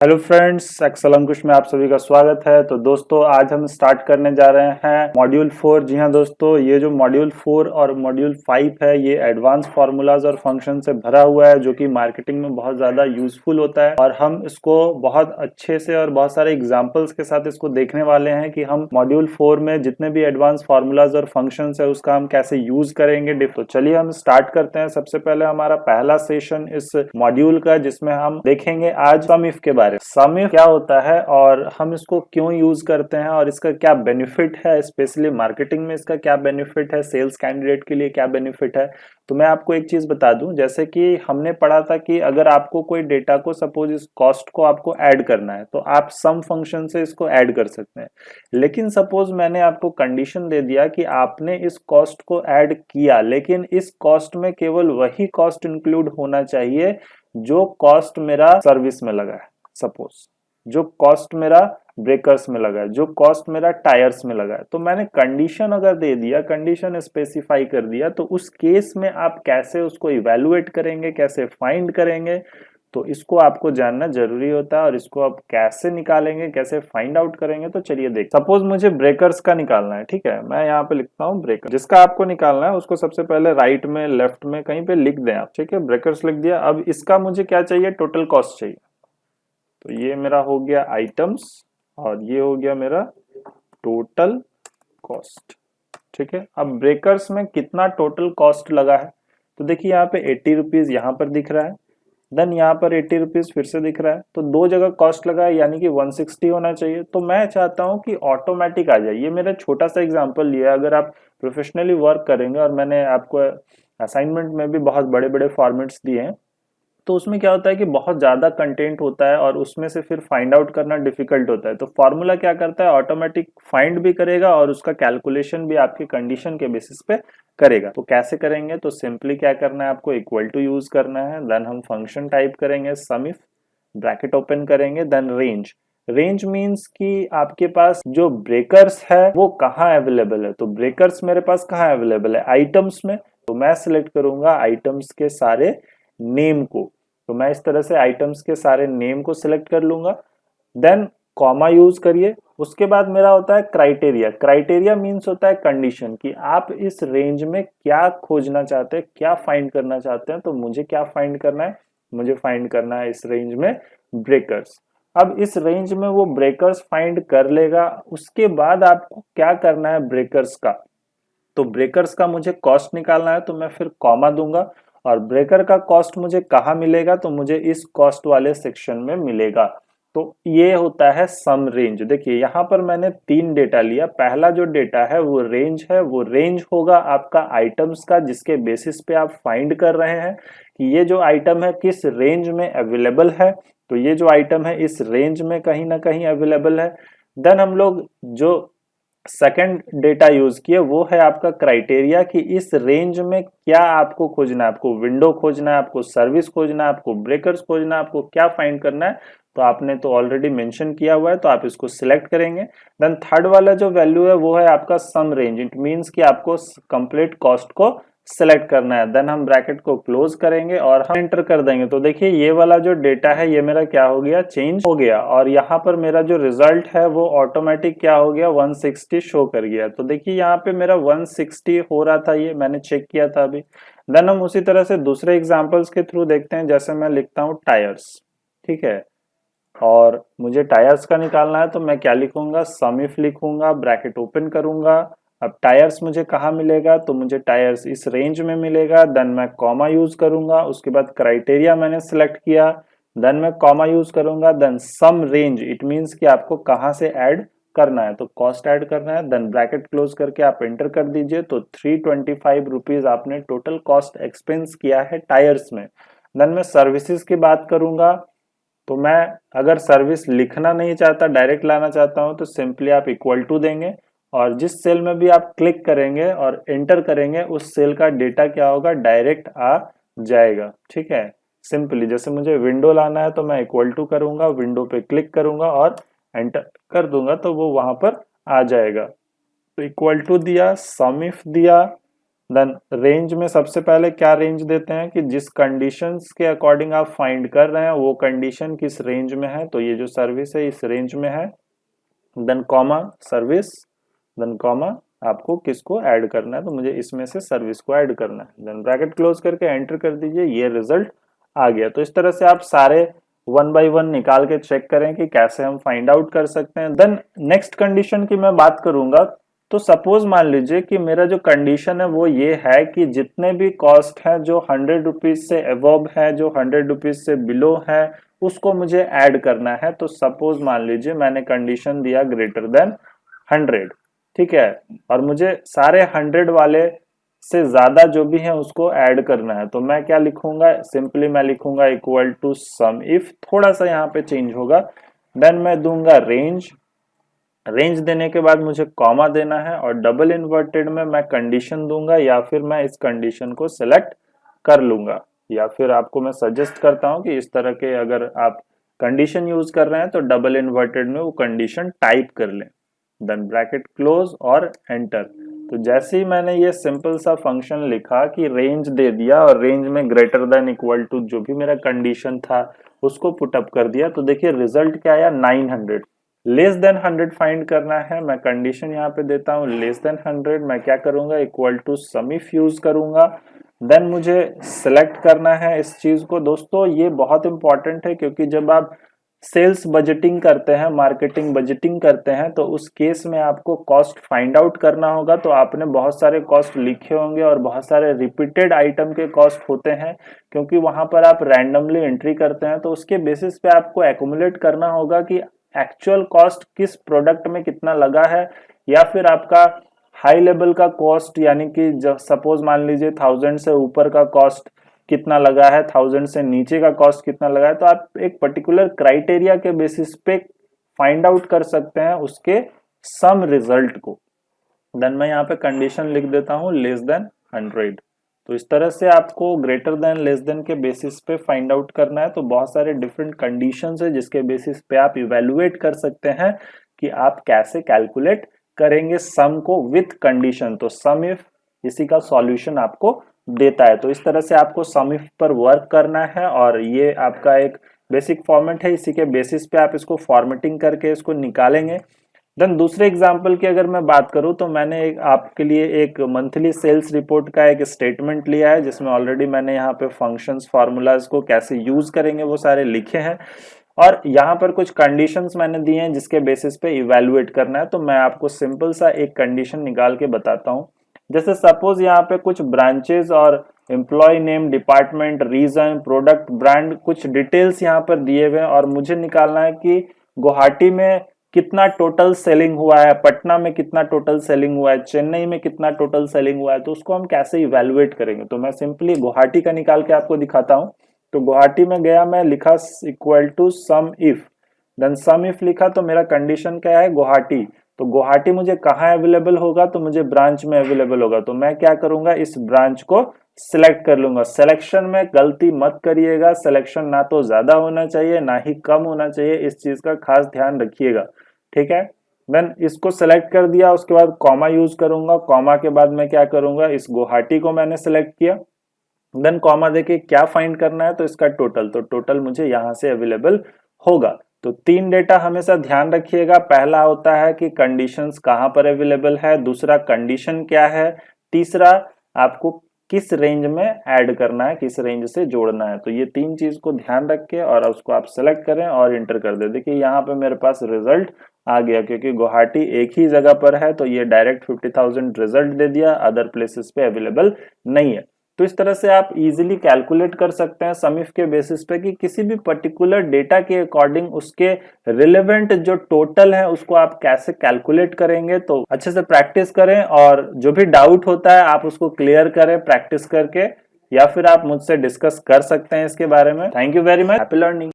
Hello friends, एक्सेलंकुश में आप सभी का स्वागत है। तो दोस्तों आज हम स्टार्ट करने जा रहे हैं मॉड्यूल 4। जी हाँ दोस्तों, ये जो मॉड्यूल 4 और मॉड्यूल 5 है ये एडवांस फार्मूलाज और फंक्शन से भरा हुआ है, जो कि मार्केटिंग में बहुत ज़्यादा यूजफुल होता है। और हम इसको बहुत अच्छे से और बहुत सारे एग्जाम्पल्स के साथ इसको देखने वाले हैं कि हम मॉड्यूल 4 में जितने भी एडवांस फार्मूलाज और फंक्शन है उसका हम कैसे यूज करेंगे। तो चलिए हम स्टार्ट करते हैं। सबसे पहले हमारा पहला सेशन इस मॉड्यूल का, जिसमें हम देखेंगे आज सम इफ के बारे में। सम इफ क्या होता है और हम इसको क्यों यूज करते हैं और इसका क्या बेनिफिट है, स्पेशली मार्केटिंग में इसका क्या बेनिफिट है, सेल्स कैंडिडेट के लिए क्या बेनिफिट है। तो मैं आपको एक चीज बता दूं, जैसे कि हमने पढ़ा था कि अगर आपको कोई डेटा को सपोज इस कॉस्ट को आपको ऐड करना है तो आप सम फंक्शन से इसको ऐड कर सकते हैं। लेकिन सपोज मैंने आपको कंडीशन दे दिया कि आपने इस कॉस्ट को ऐड किया, लेकिन इस कॉस्ट में केवल वही कॉस्ट इंक्लूड होना चाहिए जो कॉस्ट मेरा सर्विस में लगा है। सपोज जो कॉस्ट मेरा ब्रेकर्स में लगा है, जो कॉस्ट मेरा टायर्स में लगा है। तो मैंने कंडीशन अगर दे दिया, कंडीशन स्पेसिफाई कर दिया, तो उस केस में आप कैसे उसको इवेलुएट करेंगे, कैसे फाइंड करेंगे, तो इसको आपको जानना जरूरी होता है। और इसको आप कैसे निकालेंगे, कैसे फाइंड आउट करेंगे, तो चलिए देख। सपोज मुझे ब्रेकर्स का निकालना है, ठीक है। मैं यहाँ पे लिखता हूँ ब्रेकर। जिसका आपको निकालना है उसको सबसे पहले राइट में, लेफ्ट में कहीं पे लिख दें आप, ठीक है। ब्रेकर्स लिख दिया। अब इसका मुझे क्या चाहिए, टोटल कॉस्ट चाहिए। तो ये मेरा हो गया आइटम्स और ये हो गया मेरा टोटल कॉस्ट, ठीक है। अब ब्रेकर्स में कितना टोटल कॉस्ट लगा है, तो देखिए यहाँ पे 80 रुपीज यहाँ पर दिख रहा है, देन यहाँ पर 80 रुपीज फिर से दिख रहा है। तो दो जगह कॉस्ट लगा है, यानी कि 160 होना चाहिए। तो मैं चाहता हूँ कि ऑटोमेटिक आ जाए। ये मेरा छोटा सा एग्जांपल लिया है। अगर आप प्रोफेशनली वर्क करेंगे, और मैंने आपको असाइनमेंट में भी बहुत बड़े बड़े फॉर्मेट्स दिए हैं, तो उसमें क्या होता है कि बहुत ज्यादा कंटेंट होता है और उसमें से फिर फाइंड आउट करना डिफिकल्ट होता है। तो फॉर्मूला क्या करता है, ऑटोमेटिक फाइंड भी करेगा और उसका कैलकुलेशन भी आपके कंडीशन के बेसिस पे करेगा। तो कैसे करेंगे, तो सिंपली क्या करना है, आपको इक्वल टू यूज करना है। देन हम फंक्शन टाइप करेंगे सम इफ, ब्रैकेट ओपन करेंगे, देन रेंज। रेंज मीन्स कि आपके पास जो ब्रेकर्स है वो कहाँ अवेलेबल है। तो ब्रेकर्स मेरे पास कहाँ अवेलेबल है, आइटम्स में। तो मैं सिलेक्ट करूंगा आइटम्स के सारे नेम को। तो मैं इस तरह से आइटम्स के सारे नेम को सिलेक्ट कर लूंगा। देन कॉमा यूज करिए। उसके बाद मेरा होता है क्राइटेरिया। क्राइटेरिया मीन्स होता है कंडीशन, कि आप इस रेंज में क्या खोजना चाहते हैं, क्या फाइंड करना चाहते हैं। तो मुझे क्या फाइंड करना है, मुझे फाइंड करना है इस रेंज में ब्रेकर्स। अब इस रेंज में वो ब्रेकर्स फाइंड कर लेगा। उसके बाद आपको क्या करना है ब्रेकर्स का, तो ब्रेकर्स का मुझे कॉस्ट निकालना है। तो मैं फिर कॉमा दूंगा, और ब्रेकर का कॉस्ट मुझे कहाँ मिलेगा, तो मुझे इस कॉस्ट वाले सेक्शन में मिलेगा। तो ये होता है सम रेंज। देखिए यहाँ पर मैंने 3 डेटा लिया। पहला जो डेटा है वो रेंज है। वो रेंज होगा आपका आइटम्स का, जिसके बेसिस पे आप फाइंड कर रहे हैं कि ये जो आइटम है किस रेंज में अवेलेबल है। तो ये जो आइटम है इस रेंज में कहीं ना कहीं अवेलेबल है। देन हम लोग जो सेकंड डेटा यूज किए वो है आपका क्राइटेरिया, कि इस रेंज में क्या आपको खोजना है। आपको विंडो खोजना है, आपको सर्विस खोजना है, आपको ब्रेकर्स खोजना है, आपको क्या फाइंड करना है। तो आपने तो ऑलरेडी मेंशन किया हुआ है, तो आप इसको सिलेक्ट करेंगे। देन थर्ड वाला जो वैल्यू है वो है आपका सम रेंज। इट मींस कि आपको कंप्लीट कॉस्ट को सेलेक्ट करना है। देन हम ब्रैकेट को क्लोज करेंगे और हम एंटर कर देंगे। तो देखिए ये वाला जो डेटा है ये मेरा क्या हो गया, चेंज हो गया। और यहाँ पर मेरा जो रिजल्ट है वो ऑटोमेटिक क्या हो गया, 160 शो कर गया। तो देखिए यहाँ पे मेरा 160 हो रहा था, ये मैंने चेक किया था अभी। देन हम उसी तरह से दूसरे एग्जाम्पल्स के थ्रू देखते हैं। जैसे मैं लिखता हूँ टायर्स, ठीक है, और मुझे टायर्स का निकालना है। तो मैं क्या लिखूंगा, सम इफ लिखूंगा, ब्रैकेट ओपन करूंगा। अब टायर्स मुझे कहाँ मिलेगा, तो मुझे टायर्स इस रेंज में मिलेगा। देन मैं कॉमा यूज करूंगा। उसके बाद क्राइटेरिया मैंने सिलेक्ट किया, देन मैं कॉमा यूज करूंगा। Then some range, it means कि आपको कहाँ से ऐड करना है, तो कॉस्ट ऐड करना है। देन ब्रैकेट क्लोज करके आप एंटर कर दीजिए। तो 325 रुपीज आपने टोटल कॉस्ट एक्सपेंस किया है टायर्स में। देन मैं सर्विसेज की बात करूंगा। तो मैं अगर सर्विस लिखना नहीं चाहता, डायरेक्ट लाना चाहता हूं, तो सिंपली आप इक्वल टू देंगे, और जिस सेल में भी आप क्लिक करेंगे और एंटर करेंगे उस सेल का डेटा क्या होगा, डायरेक्ट आ जाएगा। ठीक है, सिंपली जैसे मुझे विंडो लाना है तो मैं इक्वल टू करूंगा, विंडो पे क्लिक करूंगा और एंटर कर दूंगा, तो वो वहां पर आ जाएगा। तो इक्वल टू दिया, सम इफ दिया, देन रेंज में सबसे पहले क्या रेंज देते हैं कि जिस कंडीशंस के अकॉर्डिंग आप फाइंड कर रहे हैं वो कंडीशन किस रेंज में है, तो ये जो सर्विस है इस रेंज में है। Then comma service, then comma आपको किसको ऐड करना है, तो मुझे इसमें से सर्विस को ऐड करना है। देन ब्रैकेट क्लोज करके एंटर कर दीजिए, ये रिजल्ट आ गया। तो इस तरह से आप सारे वन बाय वन निकाल के चेक करें कि कैसे हम फाइंड आउट कर सकते हैं। देन नेक्स्ट कंडीशन की मैं बात करूंगा, तो सपोज मान लीजिए कि मेरा जो कंडीशन है वो ये है कि जितने भी कॉस्ट है जो 100 रुपीज से अबव है, जो 100 रुपीज से बिलो है, उसको मुझे ऐड करना है। तो सपोज मान लीजिए मैंने कंडीशन दिया ग्रेटर देन 100, ठीक है, और मुझे सारे 100 वाले से ज्यादा जो भी है उसको ऐड करना है। तो मैं क्या लिखूंगा, सिंपली मैं लिखूंगा इक्वल टू सम इफ, थोड़ा सा यहाँ पे चेंज होगा। देन मैं दूंगा रेंज, रेंज देने के बाद मुझे कॉमा देना है और डबल इन्वर्टेड में मैं कंडीशन दूंगा, या फिर मैं इस कंडीशन को सिलेक्ट कर लूंगा, या फिर आपको मैं सजेस्ट करता हूं कि इस तरह के अगर आप कंडीशन यूज कर रहे हैं तो डबल इन्वर्टेड में वो कंडीशन टाइप कर लें। देन ब्रैकेट क्लोज और एंटर। तो जैसे ही मैंने ये सिंपल सा फंक्शन लिखा कि रेंज दे दिया और रेंज में ग्रेटर देन इक्वल टू जो भी मेरा कंडीशन था उसको पुटअप कर दिया, तो देखिए रिजल्ट क्या आया 900। लेस देन 100 फाइंड करना है, मैं कंडीशन यहाँ पे देता हूँ लेस देन 100, मैं क्या करूंगा इक्वल टू समिफ यूज करूंगा। देन मुझे सिलेक्ट करना है इस चीज को। दोस्तों ये बहुत इंपॉर्टेंट है क्योंकि जब आप सेल्स बजटिंग करते हैं, मार्केटिंग बजटिंग करते हैं, तो उस केस में आपको कॉस्ट फाइंड आउट करना होगा। तो आपने बहुत सारे कॉस्ट लिखे होंगे और बहुत सारे रिपीटेड आइटम के कॉस्ट होते हैं, क्योंकि वहां पर आप रैंडमली एंट्री करते हैं। तो उसके बेसिस पे आपको एक्यूमुलेट करना होगा कि एक्चुअल कॉस्ट किस प्रोडक्ट में कितना लगा है, या फिर आपका हाई लेवल का कॉस्ट, यानी कि जब सपोज मान लीजिए 1000 से ऊपर का कॉस्ट कितना लगा है, 1000 से नीचे का कॉस्ट कितना लगा है, तो आप एक पर्टिकुलर क्राइटेरिया के बेसिस पे फाइंड आउट कर सकते हैं उसके सम रिजल्ट को। देन मैं यहाँ पे कंडीशन लिख देता हूँ लेस देन 100। तो इस तरह से आपको ग्रेटर देन लेस देन के बेसिस पे फाइंड आउट करना है। तो बहुत सारे डिफरेंट कंडीशंस है जिसके बेसिस पे आप इवेलुएट कर सकते हैं कि आप कैसे कैलकुलेट करेंगे सम को विथ कंडीशन। तो सम इफ इसी का सॉल्यूशन आपको देता है। तो इस तरह से आपको सम इफ पर वर्क करना है और ये आपका एक बेसिक फॉर्मेट है, इसी के बेसिस पे आप इसको फॉर्मेटिंग करके इसको निकालेंगे। देन दूसरे एग्जाम्पल की अगर मैं बात करूं तो मैंने आपके लिए एक मंथली सेल्स रिपोर्ट का एक स्टेटमेंट लिया है, जिसमें ऑलरेडी मैंने यहाँ पे फंक्शंस फार्मूलाज को कैसे यूज करेंगे वो सारे लिखे हैं, और यहाँ पर कुछ कंडीशंस मैंने दिए हैं जिसके बेसिस पे इवेलुएट करना है। तो मैं आपको सिंपल सा एक कंडीशन निकाल के बताता हूँ। जैसे सपोज यहाँ पे कुछ ब्रांचेस और employ name, department, region, product, brand, कुछ डिटेल्स यहाँ पर दिए हुए हैं, और मुझे निकालना है कि गुवाहाटी में कितना टोटल सेलिंग हुआ है, पटना में कितना टोटल सेलिंग हुआ है, चेन्नई में कितना टोटल सेलिंग हुआ है। तो उसको हम कैसे इवेलुएट करेंगे, तो मैं सिंपली गुवाहाटी का निकाल के आपको दिखाता हूँ। तो गुवाहाटी में गया, मैं लिखा equal to sum if, then sum if लिखा, तो मेरा कंडीशन क्या है गुवाहाटी। तो गुवाहाटी मुझे कहाँ अवेलेबल होगा, तो मुझे ब्रांच में अवेलेबल होगा। तो मैं क्या करूंगा, इस ब्रांच को सिलेक्ट कर लूंगा। सिलेक्शन में गलती मत करिएगा, सिलेक्शन ना तो ज्यादा होना चाहिए ना ही कम होना चाहिए, इस चीज का खास ध्यान रखिएगा, ठीक है। देन इसको सिलेक्ट कर दिया, उसके बाद कॉमा यूज करूंगा। कॉमा के बाद मैं क्या करूंगा, इस गुवाहाटी को मैंने सिलेक्ट किया। देन कॉमा देके क्या फाइंड करना है, तो इसका टोटल, तो टोटल मुझे यहां से अवेलेबल होगा। तो 3 डेटा हमेशा ध्यान रखिएगा। पहला होता है कि कंडीशंस कहां पर अवेलेबल है, दूसरा कंडीशन क्या है, तीसरा आपको किस रेंज में ऐड करना है, किस रेंज से जोड़ना है। तो ये 3 चीज को ध्यान रख के और उसको आप सेलेक्ट करें और इंटर कर दे। देखिए यहाँ पे मेरे पास रिजल्ट आ गया, क्योंकि गुवाहाटी एक ही जगह पर है तो ये डायरेक्ट 50,000 रिजल्ट दे दिया, अदर प्लेसेस पे अवेलेबल नहीं है। तो इस तरह से आप इजीली कैलकुलेट कर सकते हैं समिफ के बेसिस पे कि किसी भी पर्टिकुलर डेटा के अकॉर्डिंग उसके रिलेवेंट जो टोटल है उसको आप कैसे कैलकुलेट करेंगे। तो अच्छे से प्रैक्टिस करें और जो भी डाउट होता है आप उसको क्लियर करें प्रैक्टिस करके, या फिर आप मुझसे डिस्कस कर सकते हैं इसके बारे में। Thank you very much, happy learning.